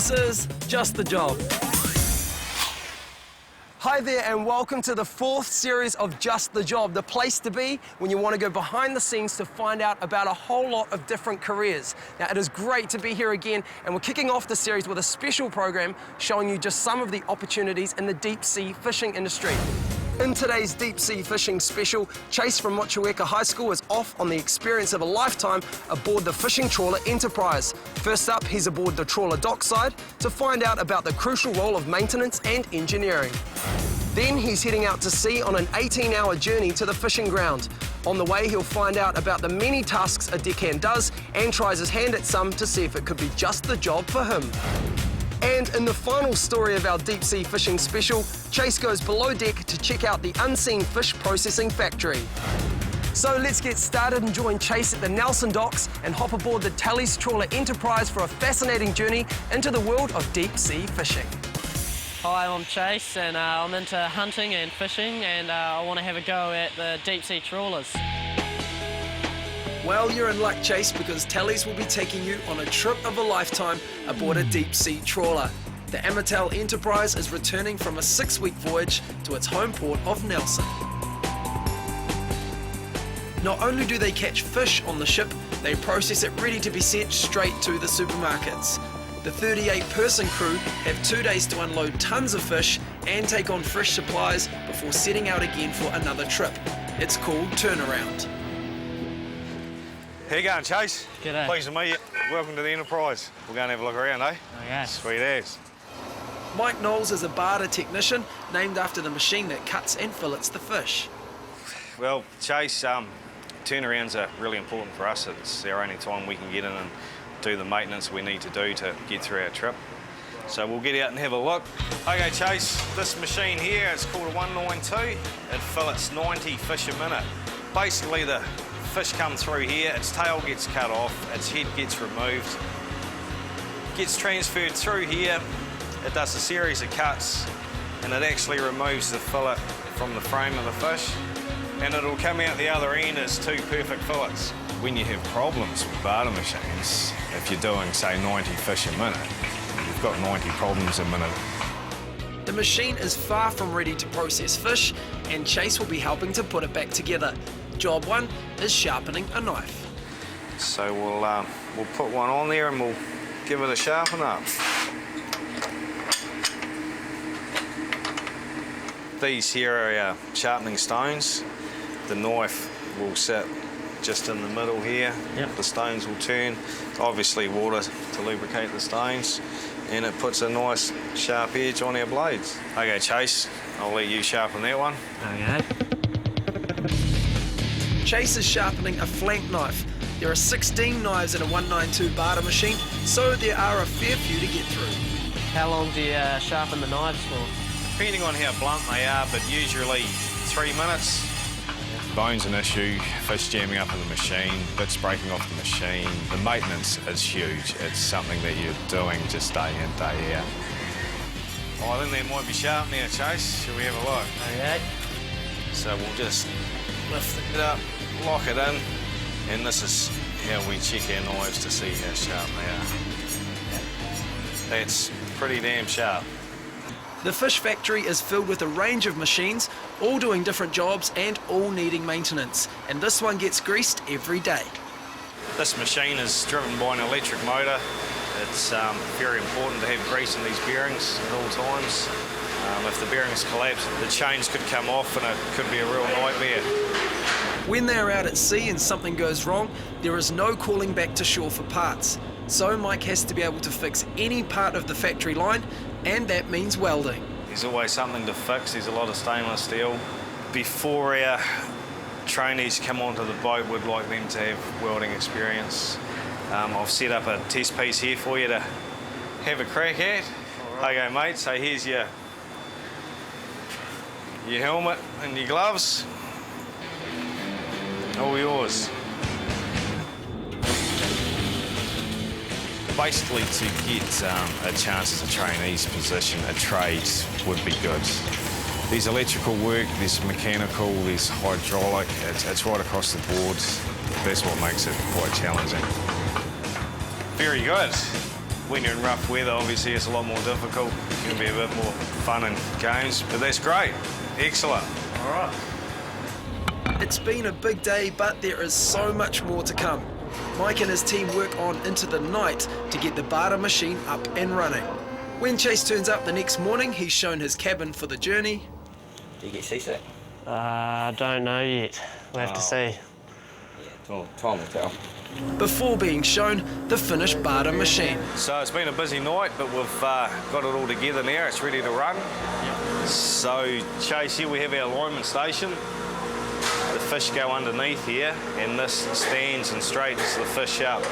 This is Just the Job. Hi there and welcome to the 4th series of Just the Job, the place to be when you want to go behind the scenes to find out about a whole lot of different careers. Now, it is great to be here again, and we're kicking off the series with a special program showing you just some of the opportunities in the deep sea fishing industry. In today's deep sea fishing special, Chase from Motueka High School is off on the experience of a lifetime aboard the fishing trawler Enterprise. First up, he's aboard the trawler dockside to find out about the crucial role of maintenance and engineering. Then he's heading out to sea on an 18-hour journey to the fishing ground. On the way, he'll find out about the many tasks a deckhand does and tries his hand at some to see if it could be just the job for him. And in the final story of our deep sea fishing special, Chase goes below deck to check out the unseen fish processing factory. So let's get started and join Chase at the Nelson docks and hop aboard the Talley's trawler Enterprise for a fascinating journey into the world of deep sea fishing. Hi, I'm Chase and I'm into hunting and fishing, and I want to have a go at the deep sea trawlers. Well, you're in luck, Chase, because Talley's will be taking you on a trip of a lifetime aboard a deep sea trawler. The Amatel Enterprise is returning from a 6-week voyage to its home port of Nelson. Not only do they catch fish on the ship, they process it ready to be sent straight to the supermarkets. The 38-person crew have 2 days to unload tons of fish and take on fresh supplies before setting out again for another trip. It's called turnaround. How you going, Chase? G'day. Pleased to meet you. Welcome to the Enterprise. We're going to have a look around, eh? Okay. Sweet as. Mike Knowles is a barter technician named after the machine that cuts and fillets the fish. Well, Chase, turnarounds are really important for us. It's our only time we can get in and do the maintenance we need to do to get through our trip. So we'll get out and have a look. Okay, Chase, this machine here, it's called a 192. It fillets 90 fish a minute. Basically, the fish come through here, its tail gets cut off, its head gets removed, gets transferred through here, it does a series of cuts, and it actually removes the fillet from the frame of the fish, and it'll come out the other end as 2 perfect fillets. When you have problems with barter machines, if you're doing, say, 90 fish a minute, you've got 90 problems a minute. The machine is far from ready to process fish, and Chase will be helping to put it back together. Job 1 is sharpening a knife. So we'll put one on there and we'll give it a sharpen up. These here are our sharpening stones. The knife will sit just in the middle here. Yep. The stones will turn. Obviously water to lubricate the stones, and it puts a nice sharp edge on our blades. Okay, Chase, I'll let you sharpen that one. Okay. Chase is sharpening a flank knife. There are 16 knives in a 192 barter machine, so there are a fair few to get through. How long do you sharpen the knives for? Depending on how blunt they are, but usually 3 minutes. Bone's an issue, fish jamming up in the machine, bits breaking off the machine. The maintenance is huge. It's something that you're doing just day in, day out. Oh, I think that might be sharp now, Chase. Shall we have a look? Okay. So we'll just lift it up, lock it in, and this is how we check our knives to see how sharp they are. That's pretty damn sharp. The fish factory is filled with a range of machines, all doing different jobs and all needing maintenance. And this one gets greased every day. This machine is driven by an electric motor. It's very important to have grease in these bearings at all times. If the bearings collapse, the chains could come off and it could be a real nightmare. When they're out at sea and something goes wrong, there is no calling back to shore for parts. So Mike has to be able to fix any part of the factory line, and that means welding. There's always something to fix. There's a lot of stainless steel. Before our trainees come onto the boat, we'd like them to have welding experience. I've set up a test piece here for you to have a crack at. Right. Okay, mate, so here's your helmet and your gloves. All yours. Basically, to get a chance as a trainee's position, a trade would be good. There's electrical work, there's mechanical, there's hydraulic, it's right across the board. That's what makes it quite challenging. Very good. When you're in rough weather, obviously it's a lot more difficult. It can be a bit more fun and games, but that's great. Excellent. All right. It's been a big day, but there is so much more to come. Mike and his team work on into the night to get the barter machine up and running. When Chase turns up the next morning, he's shown his cabin for the journey. Do you get seasick? I don't know yet. We'll have to see. Yeah, time will tell. Before being shown the finished barter machine. So it's been a busy night, but we've got it all together now. It's ready to run. So Chase, here we have our alignment station. The fish go underneath here, and this stands and straightens the fish up.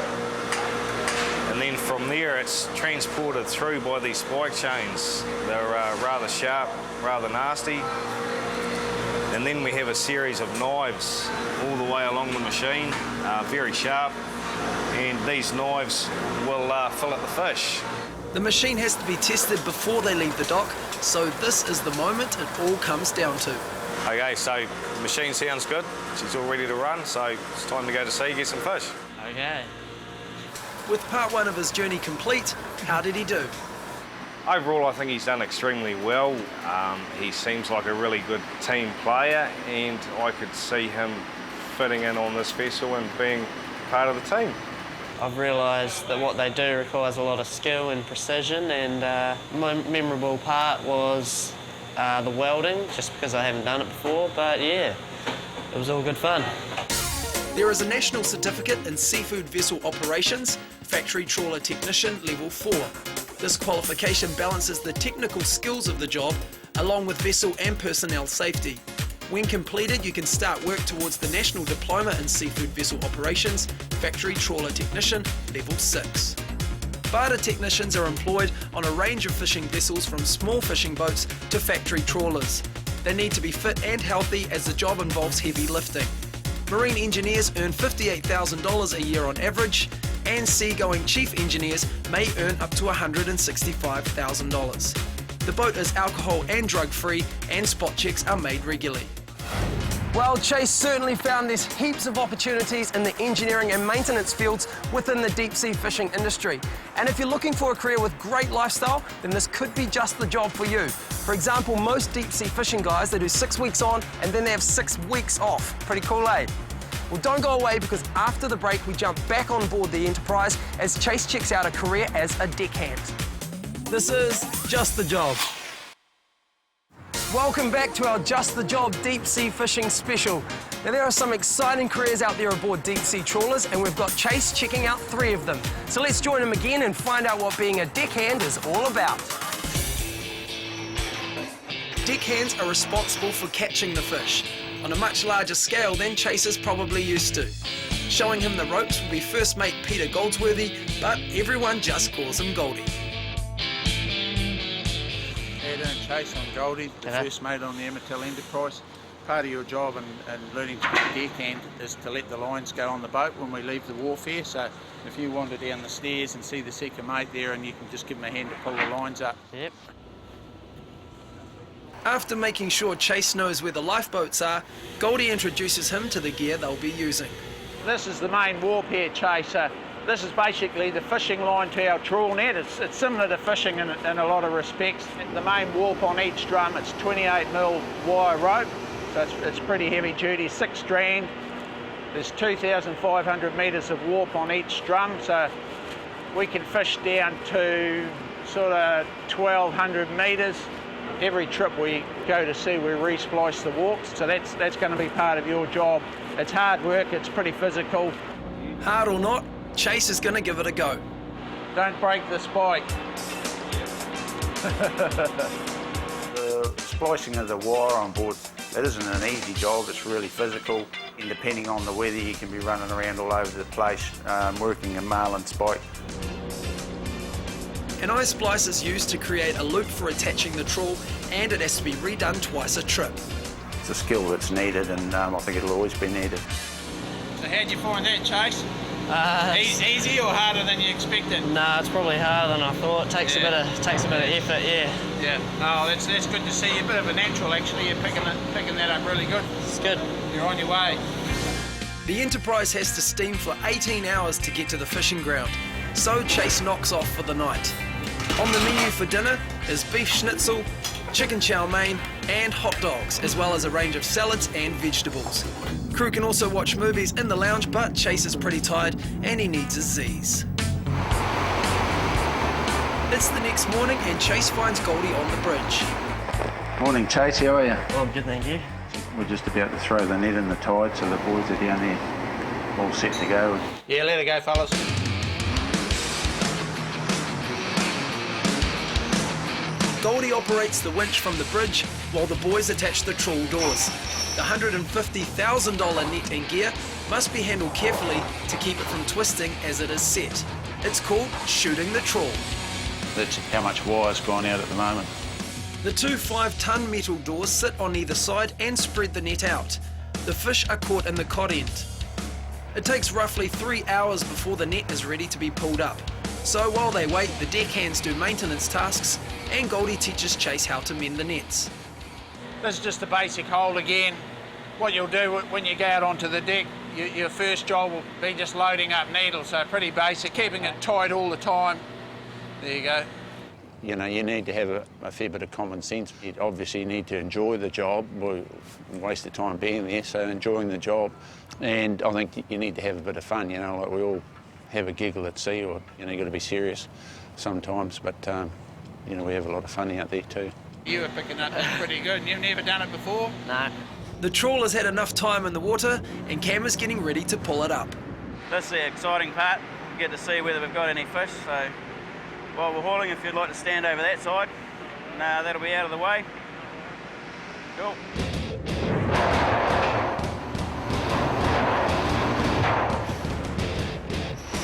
And then from there, it's transported through by these spike chains. They're rather sharp, rather nasty. And then we have a series of knives all the way along the machine, very sharp. And these knives will fillet the fish. The machine has to be tested before they leave the dock, so this is the moment it all comes down to. Okay, so the machine sounds good. She's all ready to run, so it's time to go to sea, get some fish. Okay. With part one of his journey complete, how did he do? Overall, I think he's done extremely well. He seems like a really good team player, and I could see him fitting in on this vessel and being part of the team. I've realised that what they do requires a lot of skill and precision, and my memorable part was the welding, just because I haven't done it before, but yeah, it was all good fun. There is a national certificate in seafood vessel operations, factory trawler technician level 4. This qualification balances the technical skills of the job along with vessel and personnel safety. When completed, you can start work towards the national diploma in seafood vessel operations, factory trawler technician level 6. Barter technicians are employed on a range of fishing vessels from small fishing boats to factory trawlers. They need to be fit and healthy as the job involves heavy lifting. Marine engineers earn $58,000 a year on average, and seagoing chief engineers may earn up to $165,000. The boat is alcohol and drug free, and spot checks are made regularly. Well, Chase certainly found there's heaps of opportunities in the engineering and maintenance fields within the deep sea fishing industry. And if you're looking for a career with great lifestyle, then this could be just the job for you. For example, most deep sea fishing guys, they do 6 weeks on and then they have 6 weeks off. Pretty cool, eh? Well, don't go away, because after the break, we jump back on board the Enterprise as Chase checks out a career as a deckhand. This is Just the Job. Welcome back to our Just the Job deep sea fishing special. Now, there are some exciting careers out there aboard deep sea trawlers, and we've got Chase checking out 3 of them. So let's join him again and find out what being a deckhand is all about. Deckhands are responsible for catching the fish on a much larger scale than Chase is probably used to. Showing him the ropes will be first mate Peter Goldsworthy, but everyone just calls him Goldie. How you doing, Chase? I'm Goldie, the first mate on the Amatel Enterprise. Part of your job and learning to be a deckhand is to let the lines go on the boat when we leave the wharf here. So if you wander down the stairs and see the second mate there, and you can just give him a hand to pull the lines up. Yep. After making sure Chase knows where the lifeboats are, Goldie introduces him to the gear they'll be using. This is the main warp here, Chase. This is basically the fishing line to our trawl net. It's similar to fishing in a lot of respects. The main warp on each drum, it's 28mm wire rope, so it's pretty heavy duty, 6 strand. There's 2,500 metres of warp on each drum, so we can fish down to sort of 1,200 metres. Every trip we go to sea, we re-splice the warps, so that's going to be part of your job. It's hard work, it's pretty physical. Hard or not, Chase is going to give it a go. Don't break the spike. The splicing of the wire on board, it isn't an easy job, it's really physical. And depending on the weather, you can be running around all over the place, working a marlin spike. An eye splice is used to create a loop for attaching the trawl, and it has to be redone twice a trip. It's a skill that's needed, and I think it'll always be needed. So how'd you find that, Chase? Easy or harder than you expected? Nah, it's probably harder than I thought. Takes a bit of effort, yeah. Yeah. Oh, that's good to see. You're a bit of a natural, actually. You're picking that up really good. It's good. You're on your way. The Enterprise has to steam for 18 hours to get to the fishing ground. so Chase knocks off for the night. On the menu for dinner is beef schnitzel, chicken chow mein and hot dogs, as well as a range of salads and vegetables. Crew can also watch movies in the lounge, but Chase is pretty tired and he needs his Z's. It's the next morning and Chase finds Goldie on the bridge. Morning, Chase. How are you? Well, I'm good, thank you. We're just about to throw the net in the tide, so the boys are down there all set to go. Yeah, let it go, fellas. Goldie operates the winch from the bridge while the boys attach the trawl doors. The $150,000 net and gear must be handled carefully to keep it from twisting as it is set. It's called shooting the trawl. That's how much wire's gone out at the moment. The two 5-ton metal doors sit on either side and spread the net out. The fish are caught in the cod end. It takes roughly 3 hours before the net is ready to be pulled up. So while they wait, the deckhands do maintenance tasks and Goldie teaches Chase how to mend the nets. This is just a basic hold again. What you'll do when you go out onto the deck, your first job will be just loading up needles, so pretty basic, keeping it tight all the time. There you go. You know, you need to have a fair bit of common sense. You obviously need to enjoy the job. We waste the time being there, so enjoying the job. And I think you need to have a bit of fun, you know, like we all have a giggle at sea, or, you know, you've got to be serious sometimes, but, you know, we have a lot of fun out there too. You were picking up pretty good. You've never done it before? No. The trawl has had enough time in the water and Cam is getting ready to pull it up. This is the exciting part. We get to see whether we've got any fish. So while we're hauling, if you'd like to stand over that side, that'll be out of the way. Cool.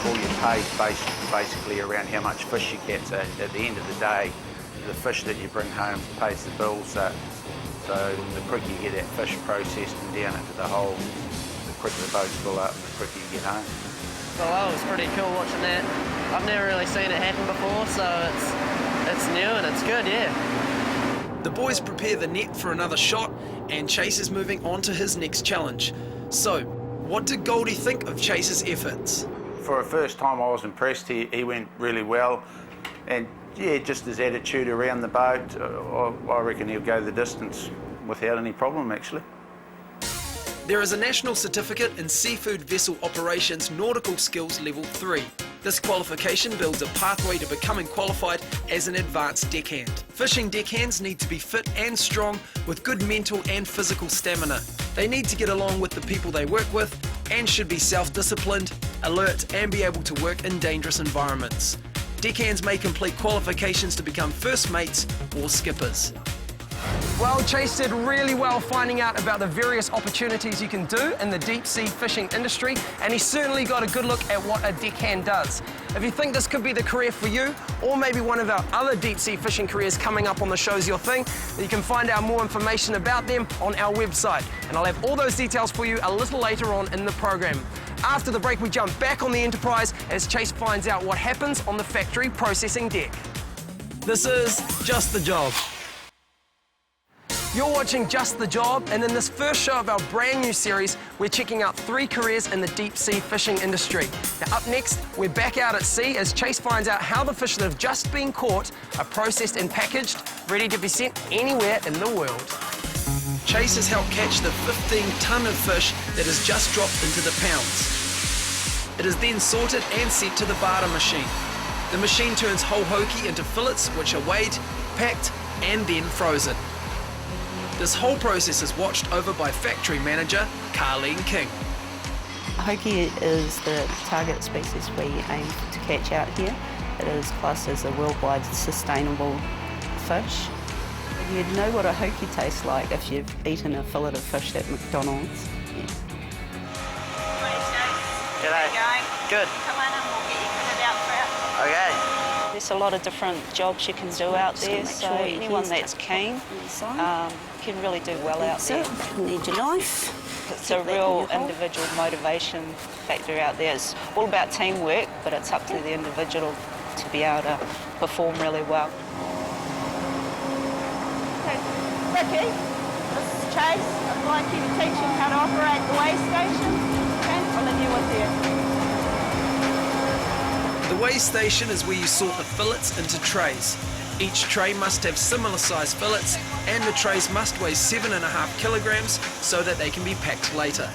All your pay's basically around how much fish you get. So at the end of the day, the fish that you bring home pays the bills. So the quicker you get that fish processed and down into the hole, the quicker the boats fill up and the quicker you get home. Well, it was pretty cool watching that. I've never really seen it happen before, so it's new and it's good, yeah. The boys prepare the net for another shot and Chase is moving on to his next challenge. So, what did Goldie think of Chase's efforts? For a first time, I was impressed. He went really well, and yeah, just his attitude around the boat, I reckon he'll go the distance without any problem, actually. There is a national certificate in Seafood Vessel Operations Nautical Skills Level 3. This qualification builds a pathway to becoming qualified as an advanced deckhand. Fishing deckhands need to be fit and strong with good mental and physical stamina. They need to get along with the people they work with and should be self-disciplined, alert and be able to work in dangerous environments. Deckhands may complete qualifications to become first mates or skippers. Well, Chase did really well finding out about the various opportunities you can do in the deep sea fishing industry, and he certainly got a good look at what a deckhand does. If you think this could be the career for you, or maybe one of our other deep sea fishing careers coming up on the show's your thing, you can find out more information about them on our website. And I'll have all those details for you a little later on in the program. After the break, we jump back on the Enterprise as Chase finds out what happens on the factory processing deck. This is Just the Job. You're watching Just the Job, and in this first show of our brand new series, we're checking out 3 careers in the deep sea fishing industry. Now up next, we're back out at sea as Chase finds out how the fish that have just been caught are processed and packaged, ready to be sent anywhere in the world. Chase has helped catch the 15-ton of fish that has just dropped into the pounds. It is then sorted and sent to the barter machine. The machine turns whole hoki into fillets, which are weighed, packed, and then frozen. This whole process is watched over by factory manager Carleen King. Hoki is the target species we aim to catch out here. It is classed as a worldwide sustainable fish. You'd know what a hoki tastes like if you've eaten a fillet of fish at McDonald's. Yeah. G'day. How you going? Good. Come on and we'll get you fitted out for it. Okay. There's a lot of different jobs you can do out there, so anyone that's keen can really do well out there. You need your knife. It's a real individual motivation factor out there. It's all about teamwork, but it's up to the individual to be able to perform really well. Ricky, this is Chase. I'd like you to teach him how to operate the weigh station. Okay, I'll leave you with you. The weigh station is where you sort the fillets into trays. Each tray must have similar sized fillets, and the trays must weigh 7.5 kilograms so that they can be packed later.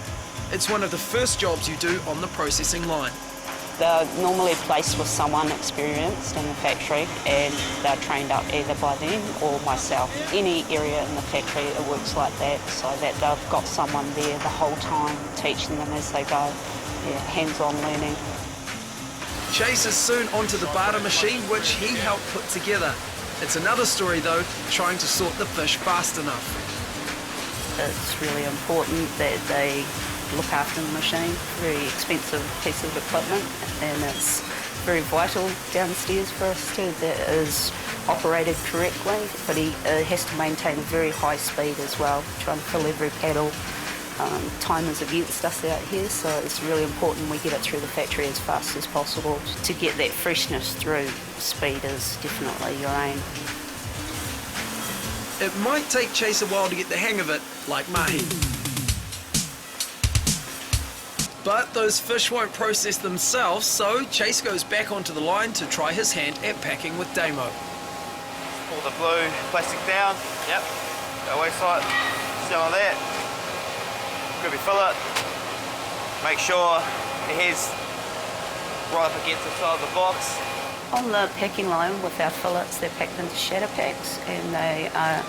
It's one of the first jobs you do on the processing line. They're normally placed with someone experienced in the factory, and they're trained up either by them or myself. Any area in the factory, it works like that, so that they've got someone there the whole time teaching them as they go. Yeah, hands-on learning. Chase is soon onto the barter machine, which he helped put together. It's another story though, trying to sort the fish fast enough. It's really important that they look after the machine. Very expensive piece of equipment, and it's very vital downstairs for us too that it is operated correctly, but he has to maintain a very high speed as well, trying to fill every paddle. Time is against us out here, so it's really important we get it through the factory as fast as possible. To get that freshness through, speed is definitely your aim. It might take Chase a while to get the hang of it, like mahi. But those fish won't process themselves, so Chase goes back onto the line to try his hand at packing with Damo. Pull the blue plastic down. Yep. Go waste side. Still on that. Grab your fillet. Make sure your head's right up against the side of the box. On the packing line with our fillets, they're packed into shatter packs, and they are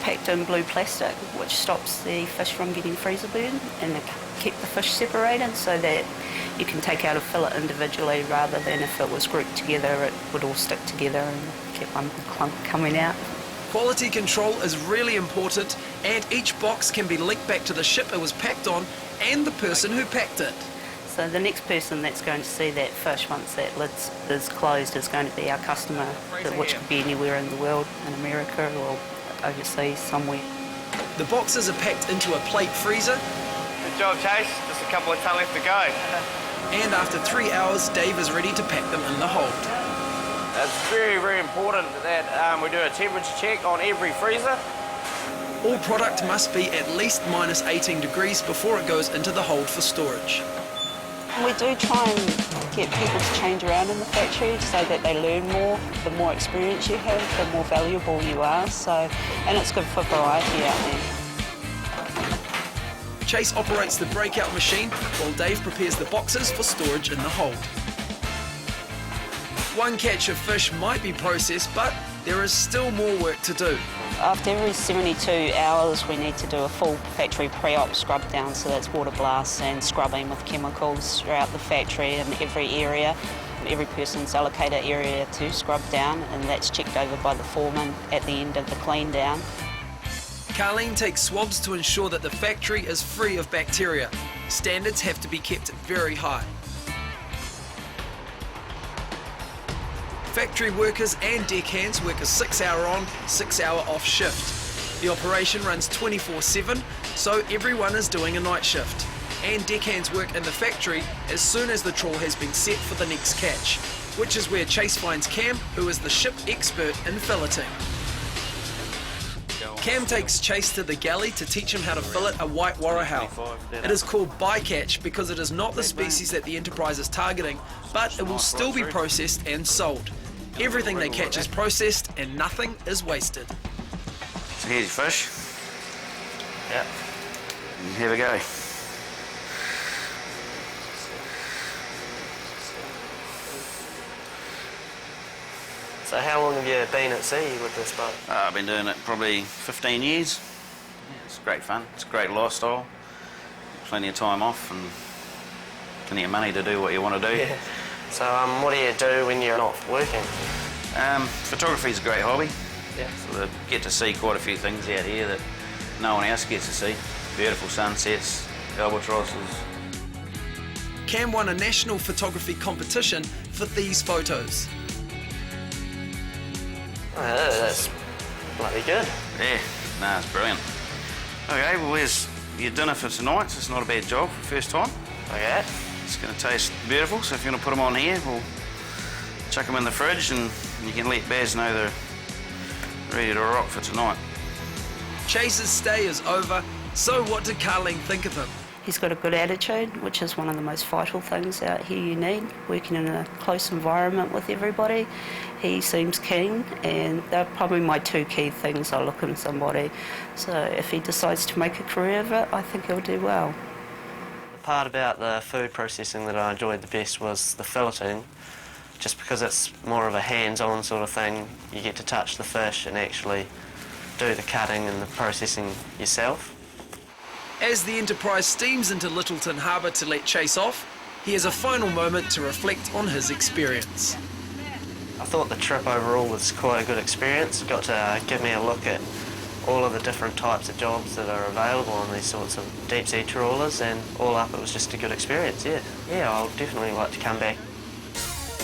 packed in blue plastic, which stops the fish from getting freezer burn, and they keep the fish separated so that you can take out a fillet individually rather than if it was grouped together, it would all stick together and keep one clump coming out. Quality control is really important, and each box can be linked back to the ship it was packed on and the person who packed it. So the next person that's going to see that fish once that lid is closed is going to be our customer, which could be anywhere in the world, in America or overseas somewhere. The boxes are packed into a plate freezer. Good job, Chase. Just a couple of tonne left to go. And after 3 hours, Dave is ready to pack them in the hold. It's very, very important that we do a temperature check on every freezer. All product must be at least minus 18 degrees before it goes into the hold for storage. We do try and get people to change around in the factory so that they learn more. The more experience you have, the more valuable you are. And it's good for variety out there. Chase operates the breakout machine while Dave prepares the boxes for storage in the hold. One catch of fish might be processed, but there is still more work to do. After every 72 hours, we need to do a full factory pre-op scrub down, so that's water blasts and scrubbing with chemicals throughout the factory in every area. Every person's allocated area to scrub down, and that's checked over by the foreman at the end of the clean down. Carleen takes swabs to ensure that the factory is free of bacteria. Standards have to be kept very high. Factory workers and deckhands work a 6-hour on, 6-hour off shift. The operation runs 24/7, so everyone is doing a night shift. And deckhands work in the factory as soon as the trawl has been set for the next catch, which is where Chase finds Cam, who is the ship expert in filleting. Cam takes Chase to the galley to teach him how to fillet a white warrahau. It is called bycatch because it is not the species that the Enterprise is targeting, but it will still be processed and sold. Everything they catch is processed and nothing is wasted. So here's your fish. Yep. And here we go. So how long have you been at sea with this boat? I've been doing it probably 15 years. It's great fun. It's a great lifestyle. Plenty of time off and plenty of money to do what you want to do. Yeah. So what do you do when you're not working? Photography is a great hobby. Yeah. So I get to see quite a few things out here that no one else gets to see. Beautiful sunsets, albatrosses. Cam won a national photography competition for these photos. Oh, that's bloody good. Yeah, no, it's brilliant. Okay, well there's your dinner for tonight. So it's not a bad job for the first time. Okay. It's going to taste beautiful, so if you want to put them on here, we'll chuck them in the fridge and you can let Baz know they're ready to rock for tonight. Chase's stay is over, so what did Carleen think of him? He's got a good attitude, which is one of the most vital things out here you need, working in a close environment with everybody. He seems keen, and they're probably my two key things I look in somebody. So if he decides to make a career of it, I think he'll do well. The part about the food processing that I enjoyed the best was the filleting, just because it's more of a hands-on sort of thing. You get to touch the fish and actually do the cutting and the processing yourself. As the Enterprise steams into Littleton Harbour to let Chase off, he has a final moment to reflect on his experience. I thought the trip overall was quite a good experience. It got to give me a look at all of the different types of jobs that are available on these sorts of deep sea trawlers, and all up it was just a good experience, yeah. Yeah, I'll definitely like to come back.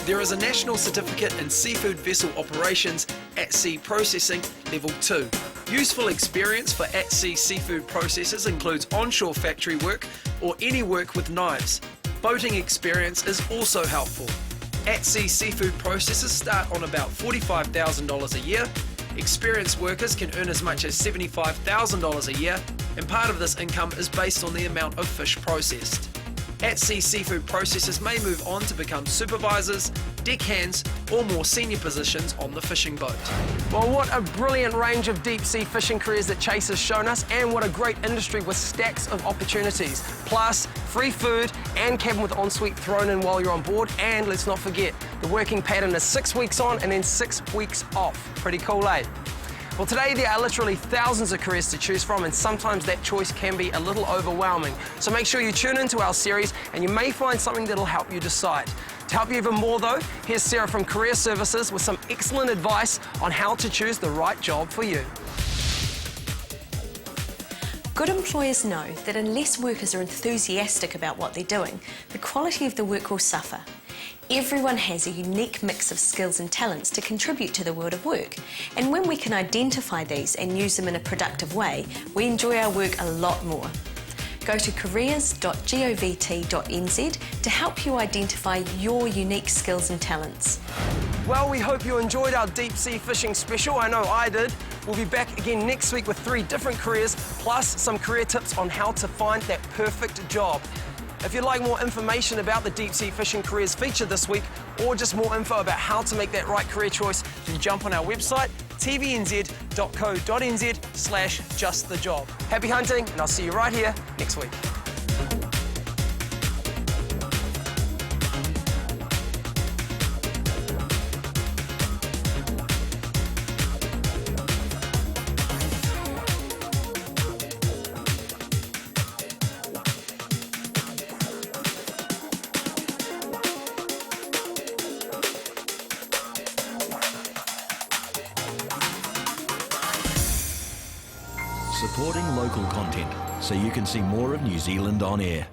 There is a National Certificate in Seafood Vessel Operations at-sea processing Level 2. Useful experience for at-sea seafood processors includes onshore factory work or any work with knives. Boating experience is also helpful. At-sea seafood processors start on about $45,000 a year. Experienced workers can earn as much as $75,000 a year, and part of this income is based on the amount of fish processed. At-sea seafood processors may move on to become supervisors, deckhands, or more senior positions on the fishing boat. Well, what a brilliant range of deep-sea fishing careers that Chase has shown us, and what a great industry with stacks of opportunities. Plus, free food and cabin with ensuite thrown in while you're on board, and let's not forget, the working pattern is 6 weeks on and then 6 weeks off. Pretty cool, eh? Well, today there are literally thousands of careers to choose from, and sometimes that choice can be a little overwhelming. So make sure you tune into our series and you may find something that'll help you decide. To help you even more though, here's Sarah from Career Services with some excellent advice on how to choose the right job for you. Good employers know that unless workers are enthusiastic about what they're doing, the quality of the work will suffer. Everyone has a unique mix of skills and talents to contribute to the world of work, and when we can identify these and use them in a productive way, we enjoy our work a lot more. Go to careers.govt.nz to help you identify your unique skills and talents. Well, we hope you enjoyed our deep sea fishing special. I know I did. We'll be back again next week with 3 different careers, plus some career tips on how to find that perfect job. If you'd like more information about the deep sea fishing careers featured this week, or just more info about how to make that right career choice, then jump on our website, tvnz.co.nz/justthejob. Happy hunting, and I'll see you right here next week. Supporting local content so you can see more of New Zealand on air.